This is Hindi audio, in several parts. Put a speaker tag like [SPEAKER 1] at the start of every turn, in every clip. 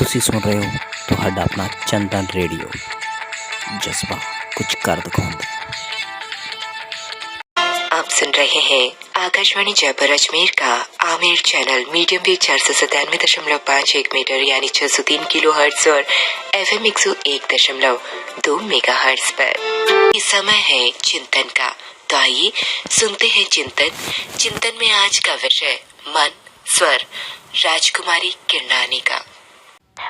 [SPEAKER 1] ਤੁਸੀਂ सुन रहे हो ਤੁਹਾਡਾ अपना चंदन रेडियो जज्बा कुछ कर दिखाऊंगा।
[SPEAKER 2] आप सुन रहे हैं आकाशवाणी जयपुर अजमेर का आमिर चैनल मीडियम वेव 497.51 मीटर यानी 603 किलो हर्ट्ज और FM 101.2 मेगा हर्ट्ज पर। इस समय है चिंतन का, तो आइए सुनते हैं चिंतन में आज का विषय मन स्वर, राजकुमारी किरणानी का।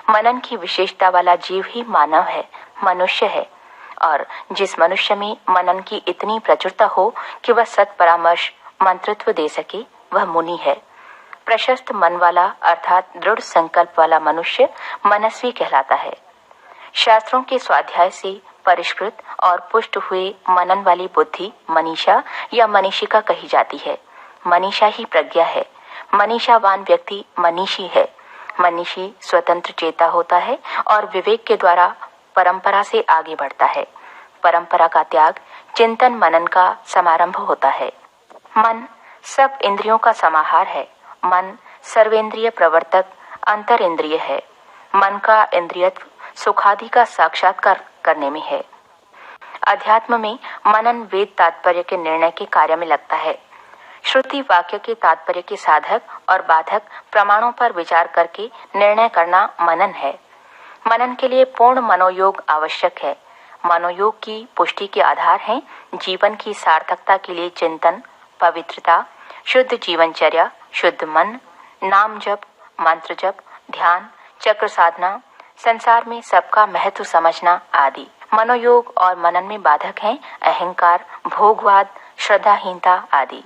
[SPEAKER 3] मनन की विशेषता वाला जीव ही मानव है, मनुष्य है। और जिस मनुष्य में मनन की इतनी प्रचुरता हो कि वह सत्परामर्श मंत्रत्व दे सके, वह मुनि है। प्रशस्त मन वाला अर्थात दृढ़ संकल्प वाला मनुष्य मनस्वी कहलाता है। शास्त्रों के स्वाध्याय से परिष्कृत और पुष्ट हुए मनन वाली बुद्धि मनीषा या मनीषिका कही जाती है। मनीषा ही प्रज्ञा है। मनीषावान व्यक्ति मनीषी है। मनीषी स्वतंत्र चेता होता है और विवेक के द्वारा परंपरा से आगे बढ़ता है। परंपरा का त्याग चिंतन मनन का समारंभ होता है। मन सब इंद्रियों का समाहार है। मन सर्वेंद्रिय प्रवर्तक अंतर इंद्रिय है। मन का इंद्रियत्व सुखादि का साक्षात्कार करने में है। अध्यात्म में मनन वेद तात्पर्य के निर्णय के कार्य में लगता है। श्रुति वाक्य के तात्पर्य के साधक और बाधक प्रमाणों पर विचार करके निर्णय करना मनन है। मनन के लिए पूर्ण मनोयोग आवश्यक है। मनोयोग की पुष्टि के आधार हैं जीवन की सार्थकता के लिए चिंतन, पवित्रता, शुद्ध जीवनचर्या, शुद्ध मन, नाम जप, मंत्र जप, ध्यान, चक्र साधना, संसार में सबका महत्व समझना आदि। मनोयोग और मनन में बाधक हैं अहंकार, भोगवाद, श्रद्धाहीनता आदि।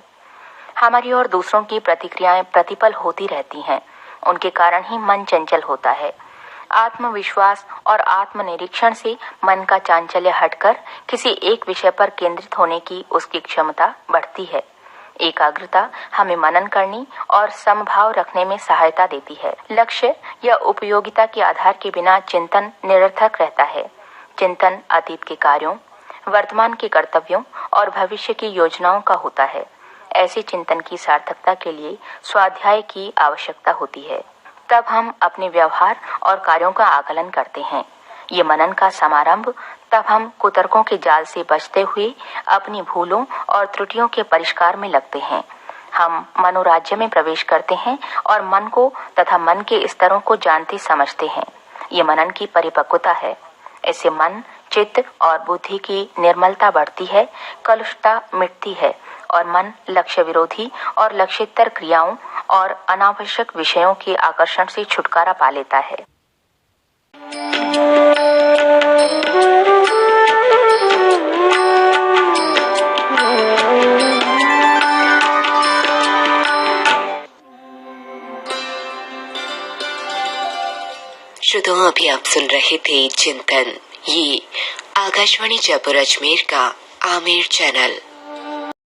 [SPEAKER 3] हमारी और दूसरों की प्रतिक्रियाएं प्रतिपल होती रहती हैं। उनके कारण ही मन चंचल होता है। आत्मविश्वास और आत्मनिरीक्षण से मन का चांचल्य हटकर किसी एक विषय पर केंद्रित होने की उसकी क्षमता बढ़ती है। एकाग्रता हमें मनन करने और समभाव रखने में सहायता देती है। लक्ष्य या उपयोगिता के आधार के बिना चिंतन निरर्थक रहता है। चिंतन अतीत के कार्यों, वर्तमान के कर्तव्यों और भविष्य की योजनाओं का होता है। ऐसे चिंतन की सार्थकता के लिए स्वाध्याय की आवश्यकता होती है। तब हम अपने व्यवहार और कार्यों का आकलन करते हैं। ये मनन का समारंभ तब हम कुतर्कों के जाल से बचते हुए अपनी भूलों और त्रुटियों के परिष्कार में लगते हैं। हम मनोराज्य में प्रवेश करते हैं और मन को तथा मन के स्तरों को जानते समझते हैं। ये मनन की परिपक्वता है। इससे मन, चित्त और बुद्धि की निर्मलता बढ़ती है, कलुषता मिटती है और मन लक्ष्य विरोधी और लक्ष्यतर क्रियाओं और अनावश्यक विषयों के आकर्षण से छुटकारा पा लेता है।
[SPEAKER 2] श्रोताओं, अभी आप सुन रहे थे चिंतन। ये आकाशवाणी जयपुर अजमेर का आमिर चैनल